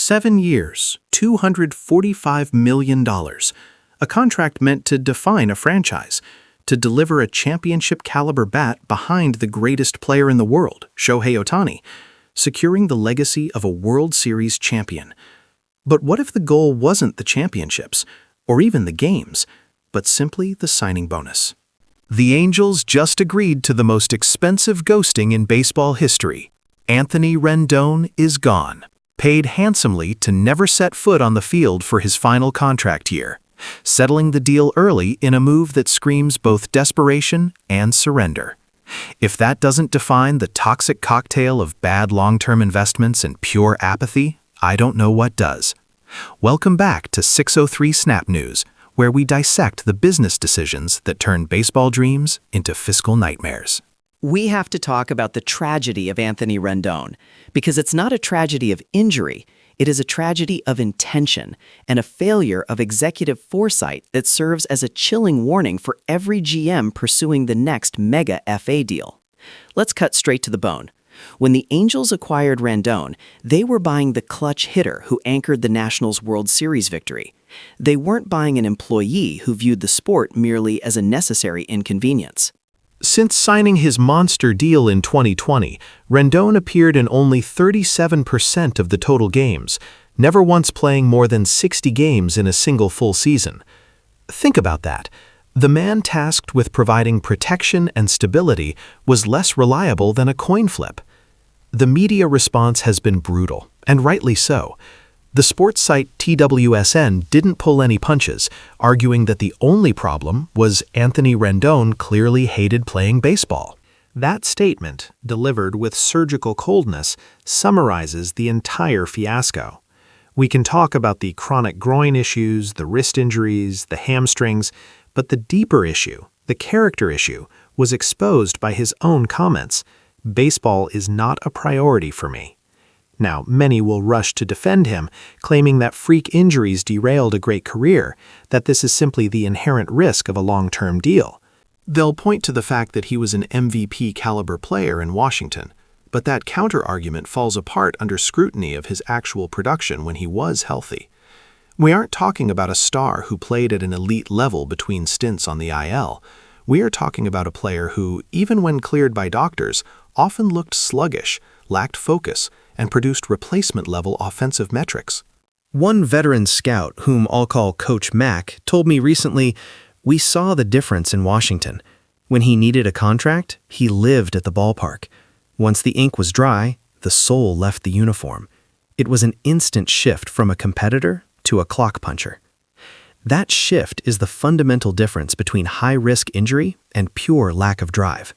7 years, $245 million. A contract meant to define a franchise, to deliver a championship-caliber bat behind the greatest player in the world, Shohei Ohtani, securing the legacy of a World Series champion. But what if the goal wasn't the championships, or even the games, but simply the signing bonus? The Angels just agreed to the most expensive ghosting in baseball history. Anthony Rendon is gone, paid handsomely to never set foot on the field for his final contract year, settling the deal early in a move that screams both desperation and surrender. If that doesn't define the toxic cocktail of bad long-term investments and pure apathy, I don't know what does. Welcome back to 603 Snap News, where we dissect the business decisions that turn baseball dreams into fiscal nightmares. We have to talk about the tragedy of Anthony Rendon, because it's not a tragedy of injury, it is a tragedy of intention and a failure of executive foresight that serves as a chilling warning for every GM pursuing the next mega FA deal. Let's cut straight to the bone. When the Angels acquired Rendon, they were buying the clutch hitter who anchored the Nationals' World Series victory. They weren't buying an employee who viewed the sport merely as a necessary inconvenience. Since signing his monster deal in 2020, Rendon appeared in only 37% of the total games, never once playing more than 60 games in a single full season. Think about that. The man tasked with providing protection and stability was less reliable than a coin flip. The media response has been brutal, and rightly so. The sports site TWSN didn't pull any punches, arguing that the only problem was Anthony Rendon clearly hated playing baseball. That statement, delivered with surgical coldness, summarizes the entire fiasco. We can talk about the chronic groin issues, the wrist injuries, the hamstrings, but the deeper issue, the character issue, was exposed by his own comments. Baseball is not a priority for me. Now, many will rush to defend him, claiming that freak injuries derailed a great career, that this is simply the inherent risk of a long-term deal. They'll point to the fact that he was an MVP-caliber player in Washington, but that counter-argument falls apart under scrutiny of his actual production when he was healthy. We aren't talking about a star who played at an elite level between stints on the IL. We are talking about a player who, even when cleared by doctors, often looked sluggish, lacked focus, and produced replacement-level offensive metrics. One veteran scout, whom I'll call Coach Mac, told me recently, "We saw the difference in Washington. When he needed a contract, he lived at the ballpark. Once the ink was dry, the soul left the uniform. It was an instant shift from a competitor to a clock puncher." That shift is the fundamental difference between high-risk injury and pure lack of drive.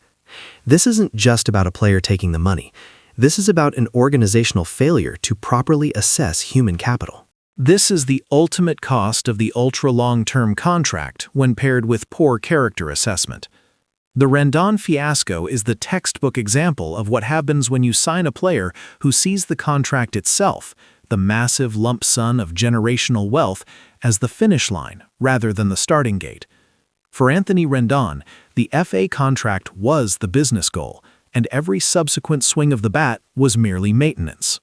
This isn't just about a player taking the money. This is about an organizational failure to properly assess human capital. This is the ultimate cost of the ultra-long-term contract when paired with poor character assessment. The Rendon fiasco is the textbook example of what happens when you sign a player who sees the contract itself, the massive lump sum of generational wealth, as the finish line rather than the starting gate. For Anthony Rendon, the FA contract was the business goal, and every subsequent swing of the bat was merely maintenance.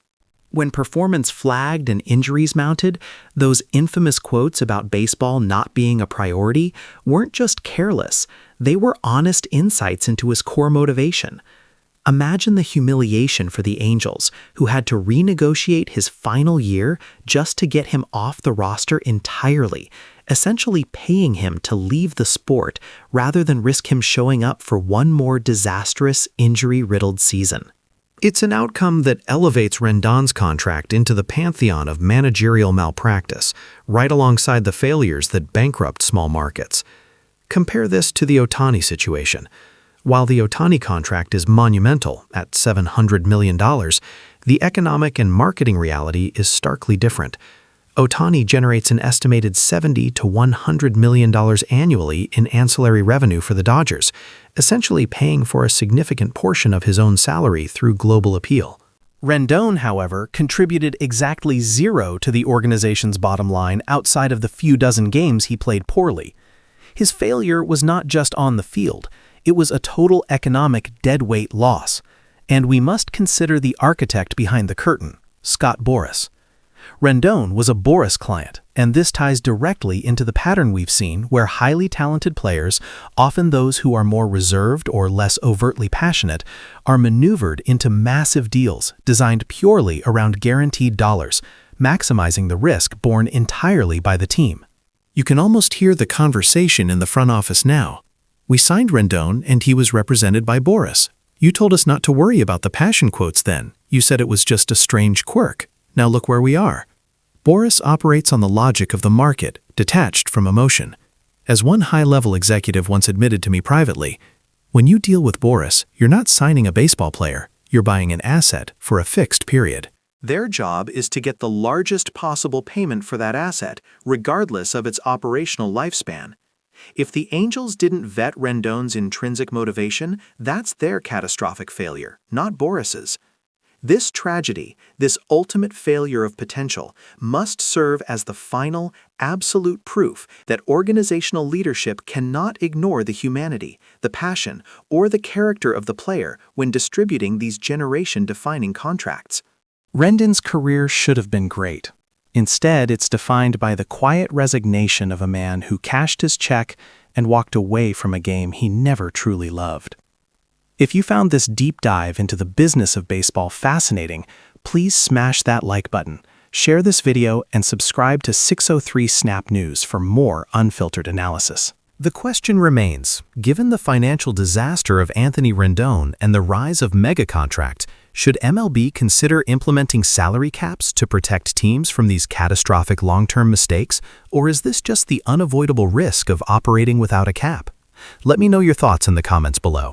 When performance flagged and injuries mounted, those infamous quotes about baseball not being a priority weren't just careless, they were honest insights into his core motivation. Imagine the humiliation for the Angels, who had to renegotiate his final year just to get him off the roster entirely, essentially paying him to leave the sport rather than risk him showing up for one more disastrous, injury-riddled season. It's an outcome that elevates Rendon's contract into the pantheon of managerial malpractice, right alongside the failures that bankrupt small markets. Compare this to the Ohtani situation. While the Ohtani contract is monumental at $700 million, the economic and marketing reality is starkly different. Ohtani generates an estimated $70 to $100 million annually in ancillary revenue for the Dodgers, essentially paying for a significant portion of his own salary through global appeal. Rendon, however, contributed exactly zero to the organization's bottom line outside of the few dozen games he played poorly. His failure was not just on the field. It was a total economic deadweight loss, and we must consider the architect behind the curtain, Scott Boras. Rendon was a Boris client, and this ties directly into the pattern we've seen where highly talented players, often those who are more reserved or less overtly passionate, are maneuvered into massive deals designed purely around guaranteed dollars, maximizing the risk borne entirely by the team. You can almost hear the conversation in the front office now. We signed Rendon and he was represented by Boris. You told us not to worry about the passion quotes then. You said it was just a strange quirk. Now look where we are. Boris operates on the logic of the market, detached from emotion. As one high-level executive once admitted to me privately, when you deal with Boris, you're not signing a baseball player, you're buying an asset for a fixed period. Their job is to get the largest possible payment for that asset, regardless of its operational lifespan. If the Angels didn't vet Rendon's intrinsic motivation, that's their catastrophic failure, not Boris's. This tragedy, this ultimate failure of potential, must serve as the final, absolute proof that organizational leadership cannot ignore the humanity, the passion, or the character of the player when distributing these generation-defining contracts. Rendon's career should have been great. Instead, it's defined by the quiet resignation of a man who cashed his check and walked away from a game he never truly loved. If you found this deep dive into the business of baseball fascinating, please smash that like button, share this video, and subscribe to 603 Snap News for more unfiltered analysis. The question remains, given the financial disaster of Anthony Rendon and the rise of mega contracts, should MLB consider implementing salary caps to protect teams from these catastrophic long-term mistakes, or is this just the unavoidable risk of operating without a cap? Let me know your thoughts in the comments below.